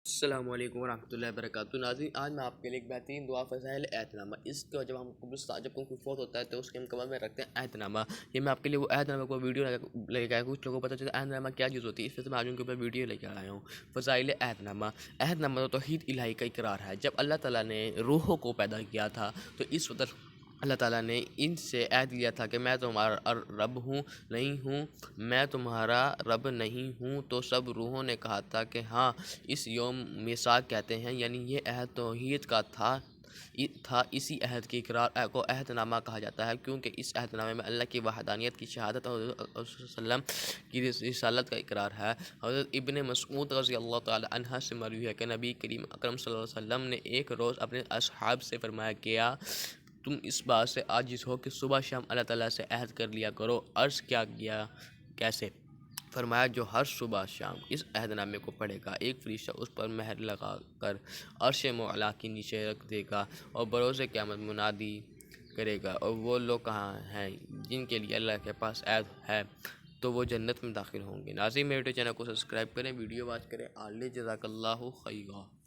السلام علیکم ورحمۃ اللہ وبرکاتہ۔ ناظرین، آج میں آپ کے لیے ایک بہترین دعا فضائل عہد نامہ، اس کو جب ہم قبرستان جب کوئی فوت ہوتا ہے تو اس کے ہم قبر میں رکھتے ہیں عہد نامہ۔ یہ میں آپ کے لیے وہ عہد نامہ کو ویڈیو لے کے آیا، کچھ لوگوں کو پتہ چلتا ہے عہد نامہ کیا چیز ہوتی ہے، اس وجہ سے میں آج ان کے اوپر ویڈیو لے کے آیا ہوں۔ فضائل عہد نامہ۔ عہد نامہ تو توحید الہی کا اقرار ہے۔ جب اللہ تعالیٰ نے روحوں کو پیدا کیا تھا تو اس وقت اللہ تعالیٰ نے ان سے عہد لیا تھا کہ میں تمہارا رب میں تمہارا رب نہیں ہوں، تو سب روحوں نے کہا تھا کہ ہاں۔ اس یوم میثاق کہتے ہیں، یعنی یہ عہد توحید کا تھا۔ اسی عہد کے اقرار کو عہد نامہ کہا جاتا ہے، کیونکہ اس عہد نامے میں اللہ کی وحدانیت کی شہادت اور حضرت صلی اللہ علیہ وسلم کی رسالت کا اقرار ہے۔ حضرت ابن مسعود رضی اللہ تعالی عنہ سے مروی ہے کہ نبی کریم اکرم صلی اللہ علیہ وسلم نے ایک روز اپنے اصحاب سے فرمایا، کیا تم اس بات سے عاجز ہو کہ صبح شام اللہ تعالیٰ سے عہد کر لیا کرو؟ عرض کیا کیسے؟ فرمایا، جو ہر صبح شام اس عہد نامے کو پڑھے گا، ایک فرشتہ اس پر مہر لگا کر عرش معلیٰ کے نیچے رکھ دے گا اور بروز قیامت منادی کرے گا، اور وہ لوگ کہاں ہیں جن کے لیے اللہ کے پاس عہد ہے، تو وہ جنت میں داخل ہوں گے۔ ناظرین، میرے یوٹیوب چینل کو سبسکرائب کریں، ویڈیو واچ کریں۔ جزاک اللہ خیرا۔